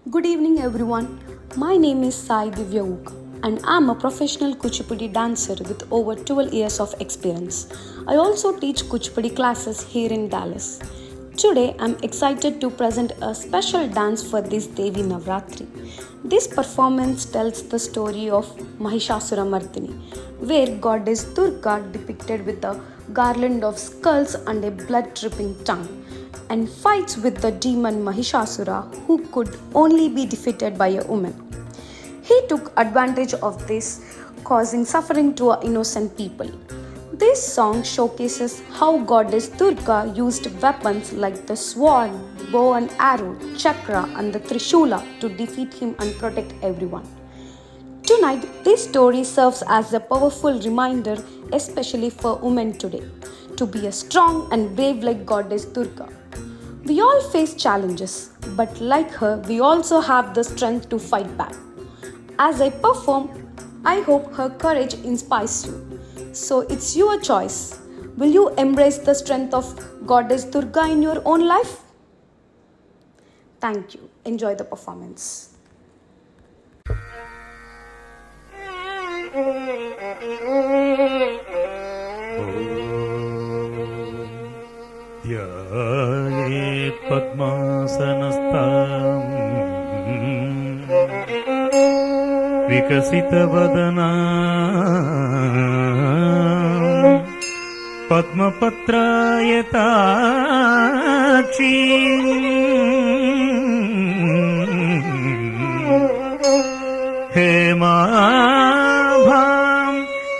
Good evening, everyone. My name is Sai Divyauk, and I'm a professional Kuchipudi dancer with over 12 years of experience. I also teach Kuchipudi classes here in Dallas. Today, I'm excited to present a special dance for this Devi Navratri. This performance tells the story of Mahishasuramardini, where goddess Durga depicted with a garland of skulls and a blood-dripping tongue, and fights with the demon Mahishasura, who could only be defeated by a woman. He took advantage of this, causing suffering to innocent people. This song showcases how goddess Durga used weapons like the sword, bow and arrow, chakra, and the trishula to defeat him and protect everyone. Tonight, this story serves as a powerful reminder, especially for women today, to be a strong and brave like goddess Durga. We all face challenges, but like her, we also have the strength to fight back. As I perform, I hope her courage inspires you. So it's your choice. Will you embrace the strength of goddess Durga in your own life? Thank you. Enjoy the performance. ध्यायेत् पद्मासनस्थाम् विकसितवदना पद्मपत्रायताक्षी हेमाभां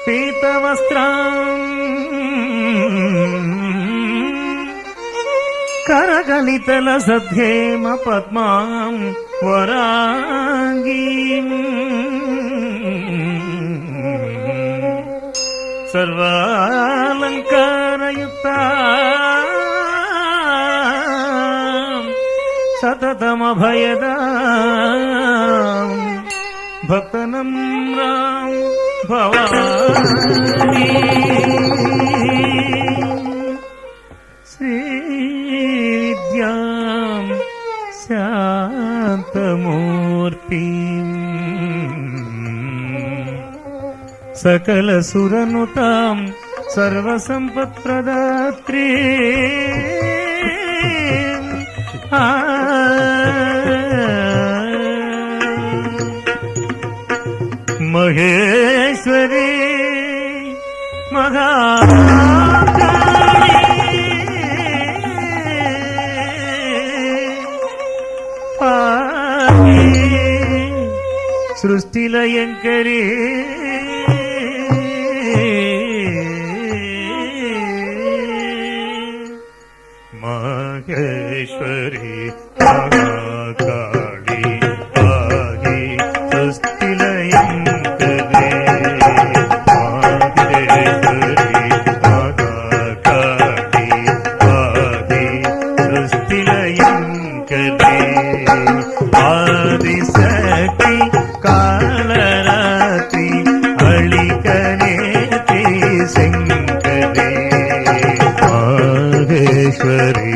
पीतवस्त्राम् करगलितलसद्धेम पद्मां वराङ्गीम् सर्वालङ्कारयुक्ता सततमभयदां भक्तनम्रां भवानी श्रीविद्यां शान्तमूर्तिम् सकलसुरनुतां सर्वसम्पत्प्रदात्री महेश्वरी महाकाली पाहि सृष्टिलयङ्करी महेश्वरी महाकाली पाहि सृष्टिलयङ्करी महेश्वरी महाकाली पाहि सृष्टिलयङ्करी आदिशक्ति कालरात्रि अळिकनेति शङ्करी महेश्वरी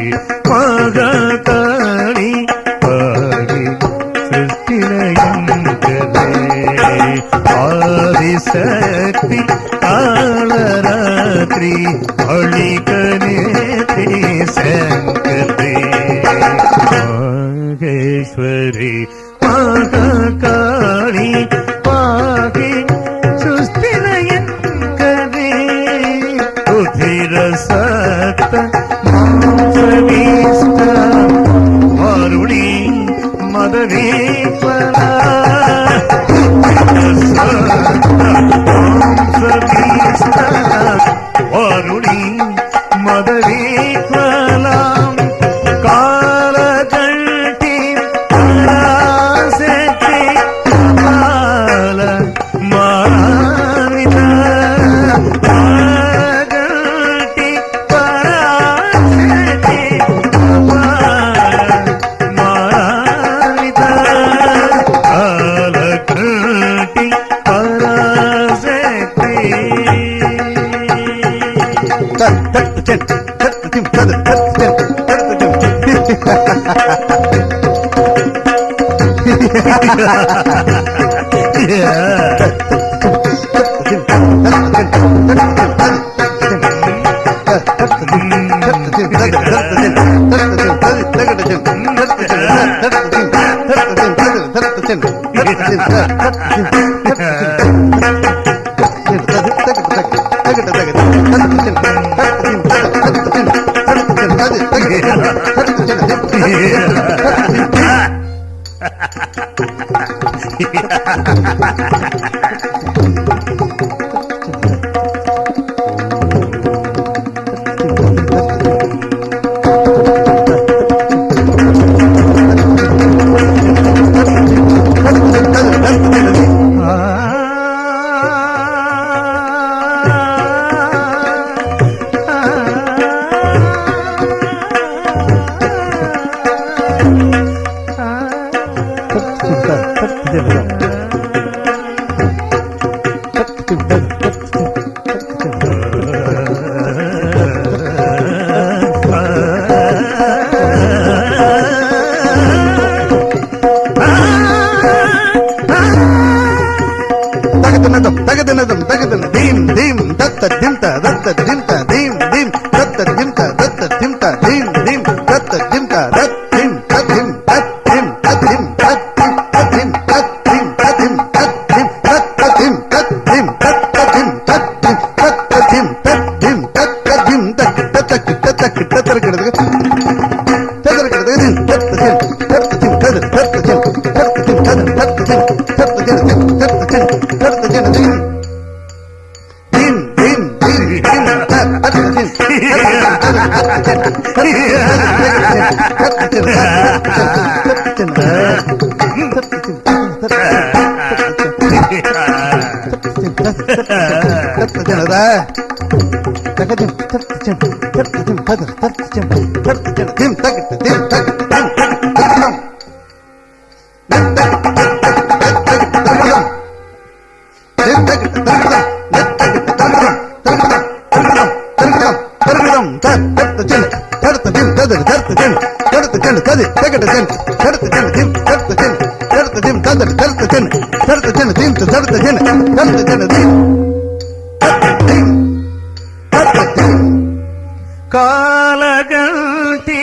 महाकाली पाहि सृष्टिलयङ्करी आदिशक्ति कालरात्रि अळिकनेति शङ्करी महेश्वरी महाकाली पाहि सृष्टिलयङ्करी उधिरसक्त मांसवीष्ट वारुणी मदवीफला मांसवीष्ट वारुणी मदवीफला कालकण्ठी पराशक्ति కాలగంటి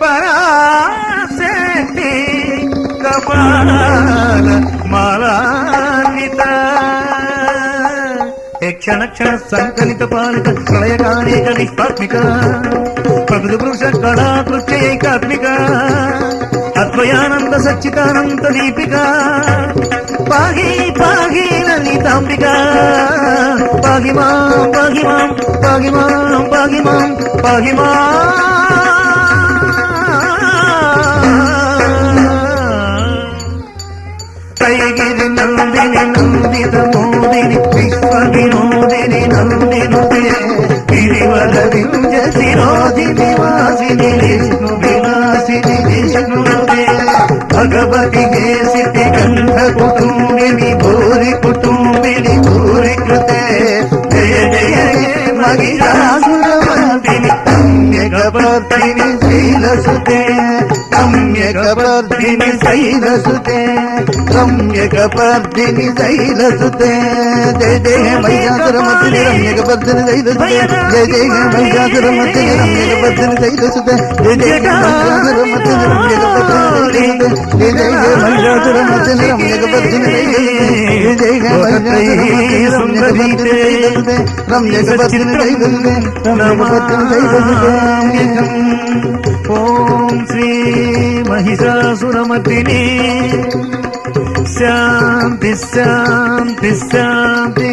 పరాశక్తి కపాల మాలాన్విత క్షణ క్షణ సంకలిత పాలిత ప్రళయకానేక నిష్పాత్మిక ప్రకృతి పురుష కళాకృత్యైకాత్మిక అద్వయానంద సచ్చిదానంద దీపిక పాహి పాహి లలితాంబిక పాహి మాం పాహి మాం పాహి మాం పాహి మాం పాహి కైగిరి నందిని నందిత మోదిని విశ్వ వినోదిని నందినుదే గిరివర వింజ శిరోధిని వాసిని విష్ణు విలాసిని విష్ణునుదే భగవతి కేసితి గంధ కుటుంబిని భూరి కుటుంబిని భూరి కృతే జయ జయ మహిషాసురమర్దిని రమ్యకపర్దిని శైలసుతే రమ్యకపర్దిని శైలసుతే రమ్యకపర్దిని శైలసుతే జయ జయ మహిషాసురమర్దిని రమ్యకపర్దిని శైలసుతే జయ జయ మహిషాసురమర్దిని రమ్యకపర్దిని శైలసుతే జయ జయ మహిషాసురమర్దిని రమ్యకపర్దిని జయ జయ మహిషాసురమర్దిని రమ్యకపర్దిని జయ జయ మహిషాసురమర్దిని రమ్యకపర్దిని రమ్యకపర్దిని శైలసుతే రమ్యకపర్దిని శైలసుతే ఓం శ్రీ మహిషాసురమర్దిని శాంతి శాంతి శాంతి